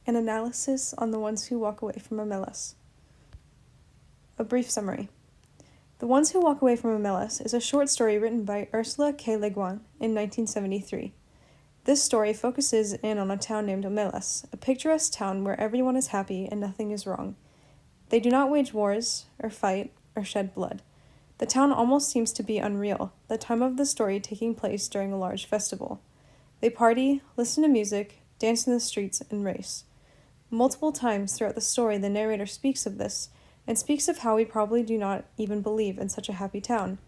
An analysis on the ones who walk away from Amylis. A brief summary. The Ones Who Walk Away from Amylis is a short story written by Ursula K. Le Guin in 1973. This story focuses in on a town named Amylis, a picturesque town where everyone is happy and nothing is wrong. They do not wage wars, or fight, or shed blood. The town almost seems to be unreal, the time of the story taking place during a large festival. They party, listen to music, dance in the streets, and race. Multiple times throughout the story, the narrator speaks of this, and speaks of how we probably do not even believe in such a happy town.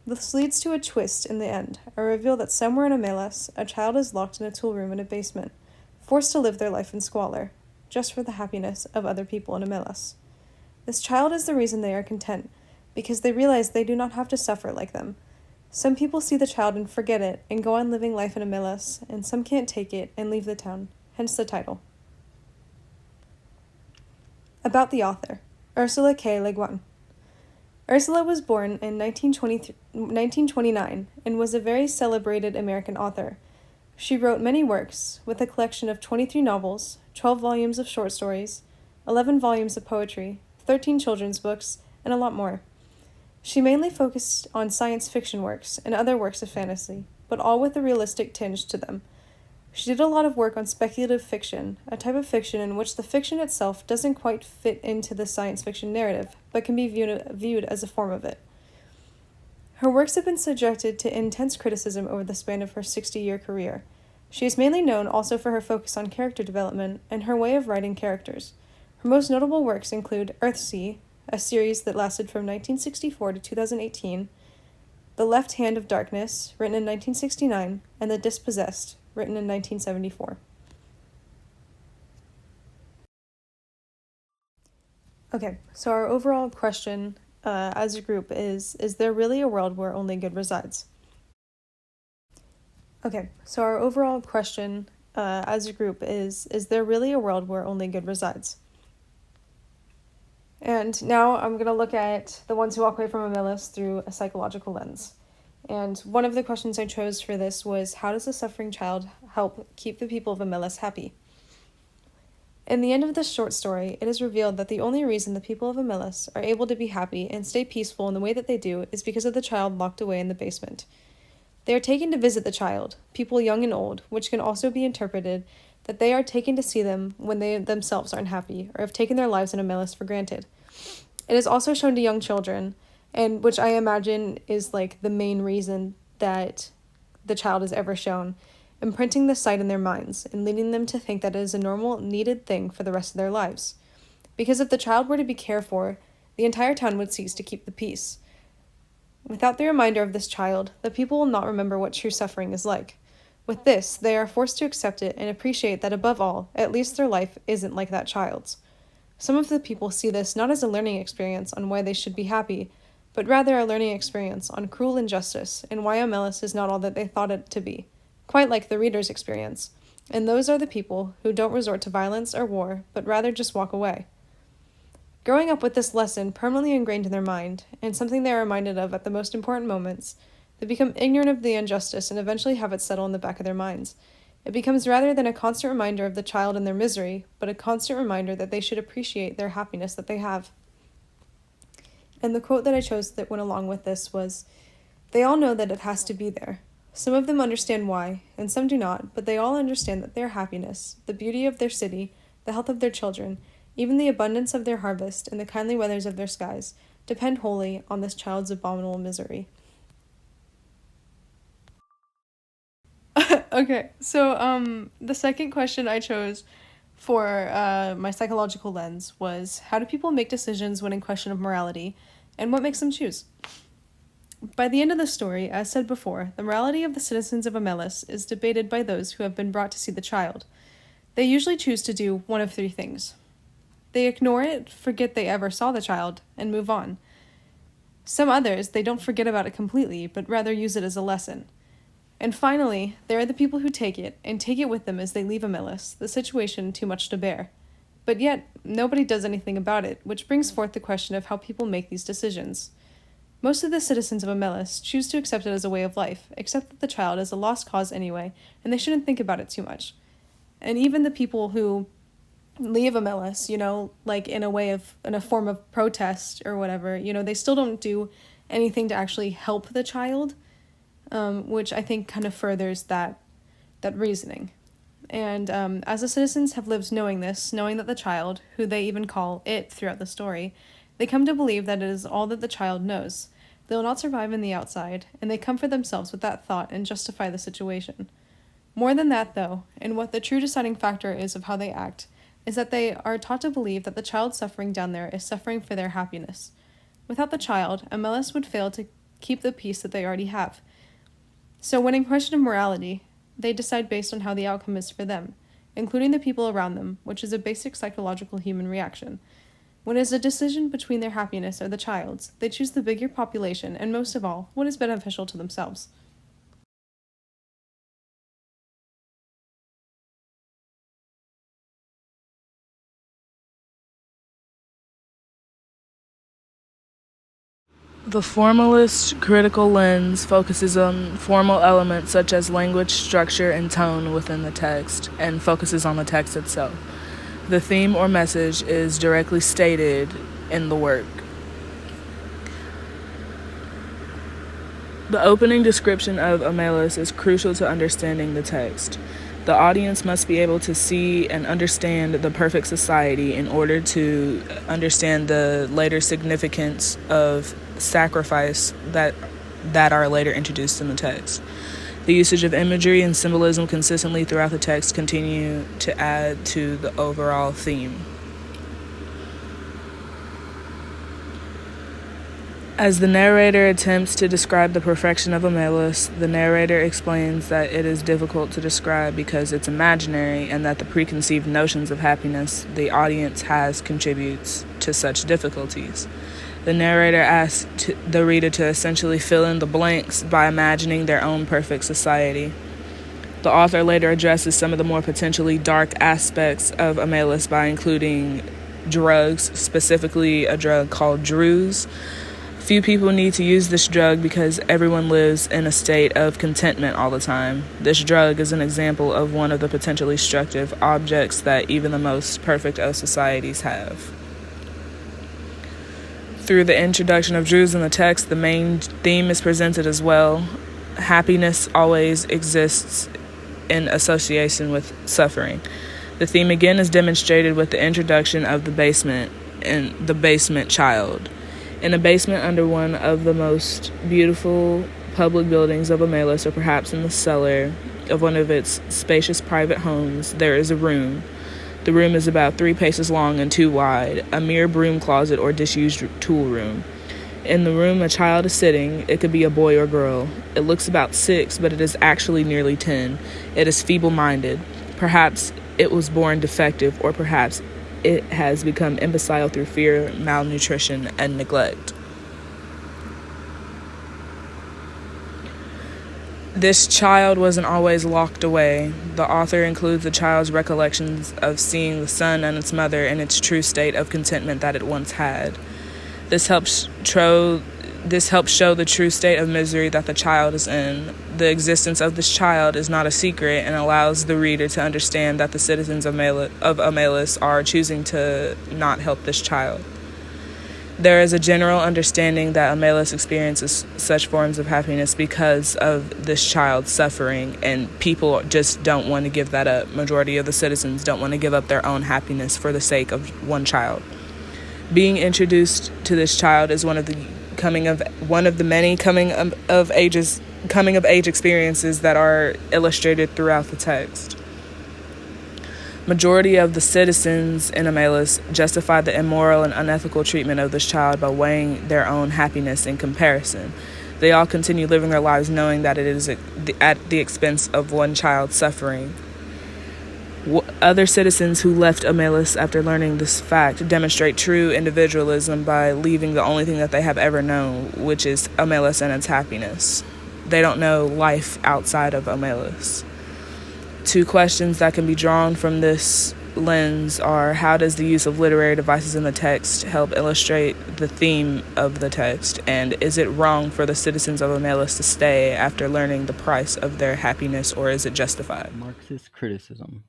This leads to a twist in the end, a reveal that somewhere in Amylis, a child is locked in a tool room in a basement, forced to live their life in squalor, just for the happiness of other people in Amylis. This child is the reason they are content, because they realize they do not have to suffer like them. Some people see the child and forget it, and go on living life in Amylis, and some can't take it and leave the town, hence the title. About the author, Ursula K. Le Guin. Ursula was born in 1929 and was a very celebrated American author. She wrote many works, with a collection of 23 novels, 12 volumes of short stories, 11 volumes of poetry, 13 children's books, and a lot more. She mainly focused on science fiction works and other works of fantasy, but all with a realistic tinge to them. She did a lot of work on speculative fiction, a type of fiction in which the fiction itself doesn't quite fit into the science fiction narrative, but can be viewed as a form of it. Her works have been subjected to intense criticism over the span of her 60-year career. She is mainly known also for her focus on character development and her way of writing characters. Her most notable works include Earthsea, a series that lasted from 1964 to 2018, The Left Hand of Darkness, written in 1969, and The Dispossessed, written in 1974. Okay, so our overall question as a group is there really a world where only good resides? Okay, so our overall question as a group is there really a world where only good resides? And now I'm going to look at The Ones Who Walk Away from Amylis through a psychological lens. And one of the questions I chose for this was, how does a suffering child help keep the people of Amylis happy? In the end of this short story, it is revealed that the only reason the people of Amylis are able to be happy and stay peaceful in the way that they do is because of the child locked away in the basement. They are taken to visit the child, people young and old, which can also be interpreted that they are taken to see them when they themselves aren't happy or have taken their lives in Amylis for granted. It is also shown to young children, and which I imagine is like the main reason that the child is ever shown, imprinting the sight in their minds and leading them to think that it is a normal, needed thing for the rest of their lives. Because if the child were to be cared for, the entire town would cease to keep the peace. Without the reminder of this child, the people will not remember what true suffering is like. With this, they are forced to accept it and appreciate that above all, at least their life isn't like that child's. Some of the people see this not as a learning experience on why they should be happy, but rather a learning experience on cruel injustice and why Amylis is not all that they thought it to be, quite like the reader's experience. And those are the people who don't resort to violence or war, but rather just walk away. Growing up with this lesson permanently ingrained in their mind, and something they are reminded of at the most important moments, they become ignorant of the injustice and eventually have it settle in the back of their minds. It becomes rather than a constant reminder of the child and their misery, but a constant reminder that they should appreciate their happiness that they have. And the quote that I chose that went along with this was, "They all know that it has to be there. Some of them understand why, and some do not, but they all understand that their happiness, the beauty of their city, the health of their children, even the abundance of their harvest, and the kindly weathers of their skies, depend wholly on this child's abominable misery." Okay, so the second question I chose for my psychological lens was, how do people make decisions when in question of morality, and what makes them choose? By the end of the story, as said before, the morality of the citizens of Amylis is debated by those who have been brought to see the child. They usually choose to do one of three things. They ignore it, forget they ever saw the child, and move on. Some others, they don't forget about it completely, but rather use it as a lesson. And finally, there are the people who take it, and take it with them as they leave Amylis, the situation too much to bear. But yet, nobody does anything about it, which brings forth the question of how people make these decisions. Most of the citizens of Amylis choose to accept it as a way of life, accept that the child is a lost cause anyway, and they shouldn't think about it too much. And even the people who leave Amylis, like in a form of protest or whatever. They still don't do anything to actually help the child, which I think kind of furthers that reasoning. And as the citizens have lived knowing this, knowing that the child, who they even call it throughout the story, they come to believe that it is all that the child knows. They will not survive in the outside, and they comfort themselves with that thought and justify the situation. More than that, though, and what the true deciding factor is of how they act, is that they are taught to believe that the child suffering down there is suffering for their happiness. Without the child, Amylis would fail to keep the peace that they already have. So when in question of morality, they decide based on how the outcome is for them, including the people around them, which is a basic psychological human reaction. When it is a decision between their happiness or the child's, they choose the bigger population and, most of all, what is beneficial to themselves. The formalist critical lens focuses on formal elements such as language, structure, and tone within the text, and focuses on the text itself. The theme or message is directly stated in the work. The opening description of Amylis is crucial to understanding the text. The audience must be able to see and understand the perfect society in order to understand the later significance of sacrifice that are later introduced in the text. The usage of imagery and symbolism consistently throughout the text continue to add to the overall theme. As the narrator attempts to describe the perfection of Amylis, the narrator explains that it is difficult to describe because it's imaginary and that the preconceived notions of happiness the audience has contributes to such difficulties. The narrator asks the reader to essentially fill in the blanks by imagining their own perfect society. The author later addresses some of the more potentially dark aspects of Amylis by including drugs, specifically a drug called Druze. Few people need to use this drug because everyone lives in a state of contentment all the time. This drug is an example of one of the potentially destructive objects that even the most perfect of societies have. Through the introduction of Druze in the text, the main theme is presented as well. Happiness always exists in association with suffering. The theme again is demonstrated with the introduction of the basement and the basement child. In a basement under one of the most beautiful public buildings of Amylis, or perhaps in the cellar of one of its spacious private homes, there is a room. The room is about 3 paces long and 2 wide, a mere broom closet or disused tool room. In the room, a child is sitting. It could be a boy or girl. It looks about 6, but it is actually nearly 10. It is feeble-minded. Perhaps it was born defective, or perhaps it has become imbecile through fear, malnutrition, and neglect. This child wasn't always locked away. The author includes the child's recollections of seeing the sun and its mother in its true state of contentment that it once had. This helps show the true state of misery that the child is in. The existence of this child is not a secret and allows the reader to understand that the citizens of Amylis are choosing to not help this child. There is a general understanding that Amylis experiences such forms of happiness because of this child's suffering, and people just don't want to give that up. Majority of the citizens don't want to give up their own happiness for the sake of one child. Being introduced to this child is one of the many coming of age experiences that are illustrated throughout the text. Majority of the citizens in Amylis justify the immoral and unethical treatment of this child by weighing their own happiness in comparison. They all continue living their lives knowing that it is at the expense of one child's suffering. Other citizens who left Amylis after learning this fact demonstrate true individualism by leaving the only thing that they have ever known, which is Amylis and its happiness. They don't know life outside of Amylis. 2 questions that can be drawn from this lens are: how does the use of literary devices in the text help illustrate the theme of the text? And is it wrong for the citizens of Amylis to stay after learning the price of their happiness, or is it justified? Marxist criticism.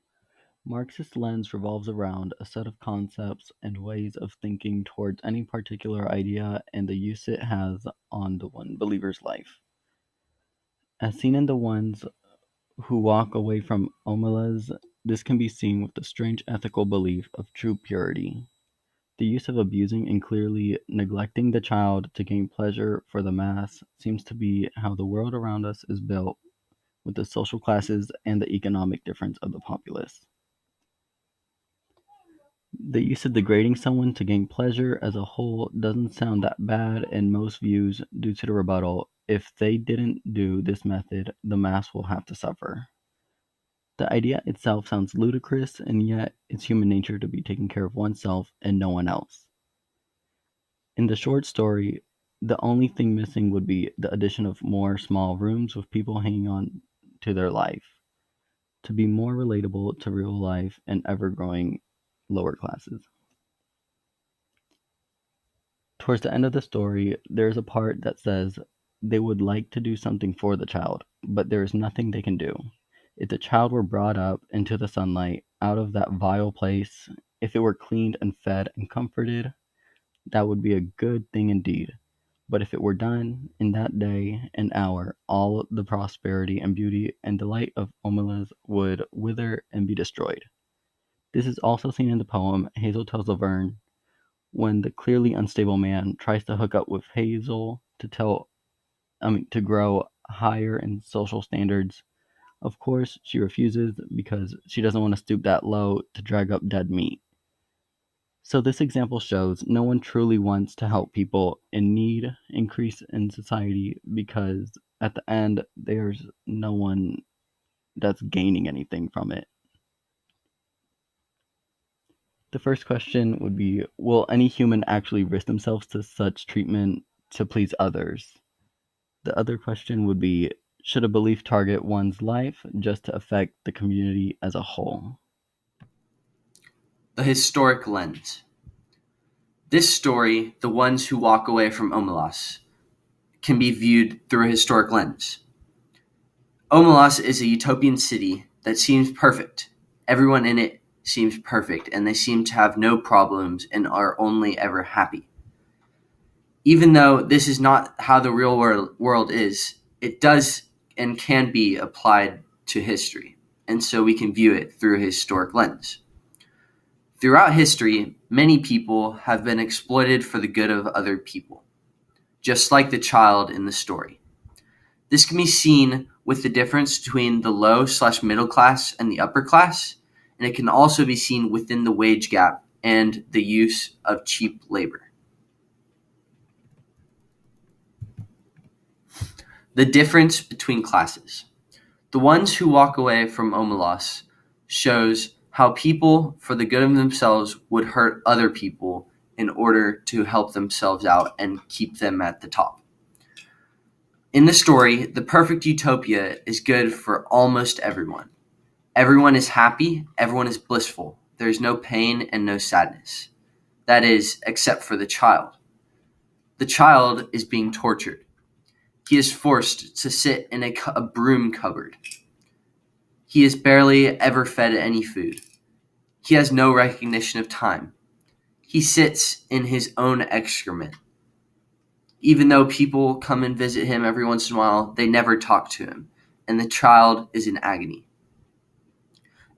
Marxist lens revolves around a set of concepts and ways of thinking towards any particular idea and the use it has on the one believer's life. As seen in the ones who walk away from Omelas, this can be seen with the strange ethical belief of true purity. The use of abusing and clearly neglecting the child to gain pleasure for the mass seems to be how the world around us is built, with the social classes and the economic difference of the populace. The use of degrading someone to gain pleasure as a whole doesn't sound that bad in most views due to the rebuttal: if they didn't do this method, the mass will have to suffer. The idea itself sounds ludicrous, and yet it's human nature to be taking care of oneself and no one else. In the short story, the only thing missing would be the addition of more small rooms with people hanging on to their life, to be more relatable to real life and ever growing lower classes. Towards the end of the story, there is a part that says they would like to do something for the child, but there is nothing they can do. If the child were brought up into the sunlight, out of that vile place, if it were cleaned and fed and comforted, that would be a good thing indeed. But if it were done in that day and hour, all the prosperity and beauty and delight of Omelas would wither and be destroyed. This is also seen in the poem Hazel Tells Laverne, when the clearly unstable man tries to hook up with Hazel to grow higher in social standards. Of course, she refuses because she doesn't want to stoop that low to drag up dead meat. So this example shows no one truly wants to help people in need increase in society, because at the end there's no one that's gaining anything from it. The first question would be, will any human actually risk themselves to such treatment to please others? The other question would be, should a belief target one's life just to affect the community as a whole? The historic lens. This story, The Ones Who Walk Away from Omelas, can be viewed through a historic lens. Omelas is a utopian city that seems perfect. Everyone in it seems perfect, and they seem to have no problems and are only ever happy. Even though this is not how the real world is, it does and can be applied to history, and so we can view it through a historic lens. Throughout history, many people have been exploited for the good of other people, just like the child in the story. This can be seen with the difference between the low/middle class and the upper class, and it can also be seen within the wage gap and the use of cheap labor. The difference between classes. The Ones Who Walk Away from Omelas shows how people, for the good of themselves, would hurt other people in order to help themselves out and keep them at the top. In the story, the perfect utopia is good for almost everyone. Everyone is happy, everyone is blissful. There is no pain and no sadness. That is, except for the child. The child is being tortured. He is forced to sit in a broom cupboard. He is barely ever fed any food. He has no recognition of time. He sits in his own excrement. Even though people come and visit him every once in a while, they never talk to him, and the child is in agony.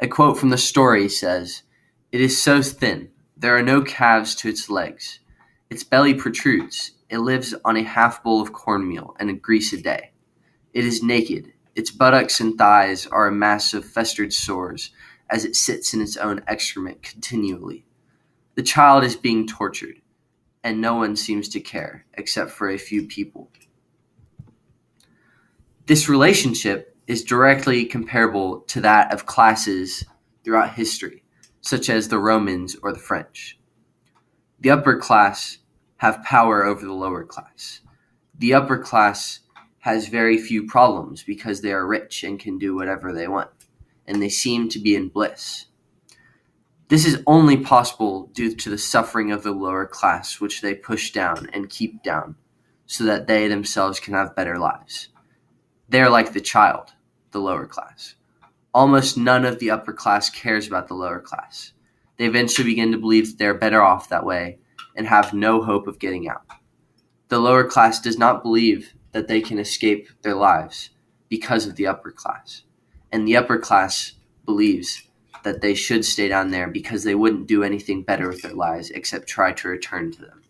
A quote from the story says, "It is so thin, there are no calves to its legs. Its belly protrudes. It lives on a half bowl of cornmeal and a grease a day. It is naked. Its buttocks and thighs are a mass of festered sores as it sits in its own excrement continually. The child is being tortured, and no one seems to care except for a few people." This relationship is directly comparable to that of classes throughout history, such as the Romans or the French. The upper class have power over the lower class. The upper class has very few problems because they are rich and can do whatever they want, and they seem to be in bliss. This is only possible due to the suffering of the lower class, which they push down and keep down so that they themselves can have better lives. They are like the child, the lower class. almost none of the upper class cares about the lower class. They eventually begin to believe that they're better off that way and have no hope of getting out. The lower class does not believe that they can escape their lives because of the upper class. And the upper class believes that they should stay down there because they wouldn't do anything better with their lives except try to return to them.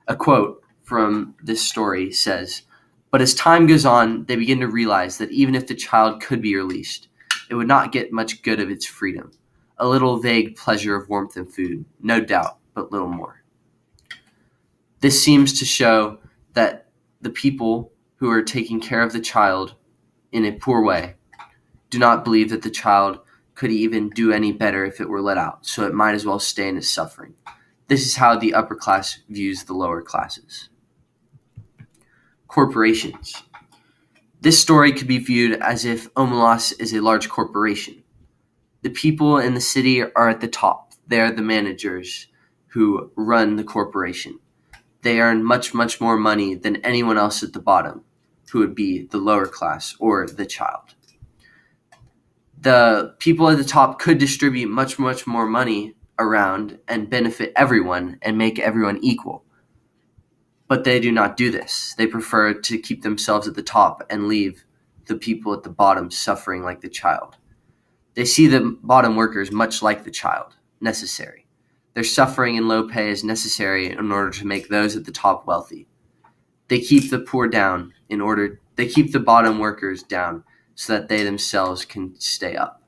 A quote from this story says, "But as time goes on, they begin to realize that even if the child could be released, it would not get much good of its freedom. A little vague pleasure of warmth and food, no doubt, but little more." This seems to show that the people who are taking care of the child in a poor way do not believe that the child could even do any better if it were let out, so it might as well stay in its suffering. This is how the upper class views the lower classes. Corporations. This story could be viewed as if Omelas is a large corporation. The people in the city are at the top. They are the managers who run the corporation. They earn much, much more money than anyone else at the bottom, who would be the lower class or the child. The people at the top could distribute much, much more money around and benefit everyone and make everyone equal. But they do not do this. They prefer to keep themselves at the top and leave the people at the bottom suffering like the child. They see the bottom workers much like the child, necessary. Their suffering and low pay is necessary in order to make those at the top wealthy. They keep the poor down they keep the bottom workers down so that they themselves can stay up.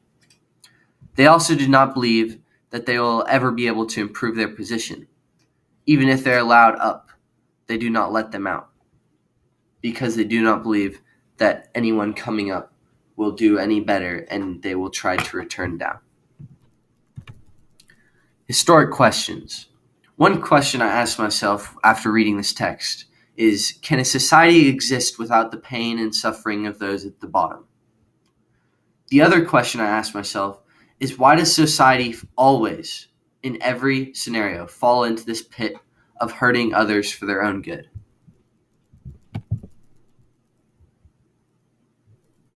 They also do not believe that they will ever be able to improve their position. Even if they're allowed up, they do not let them out because they do not believe that anyone coming up will do any better and they will try to return down. Historic questions. One question I asked myself after reading this text is, can a society exist without the pain and suffering of those at the bottom? The other question I asked myself is, why does society always, in every scenario, fall into this pit of hurting others for their own good?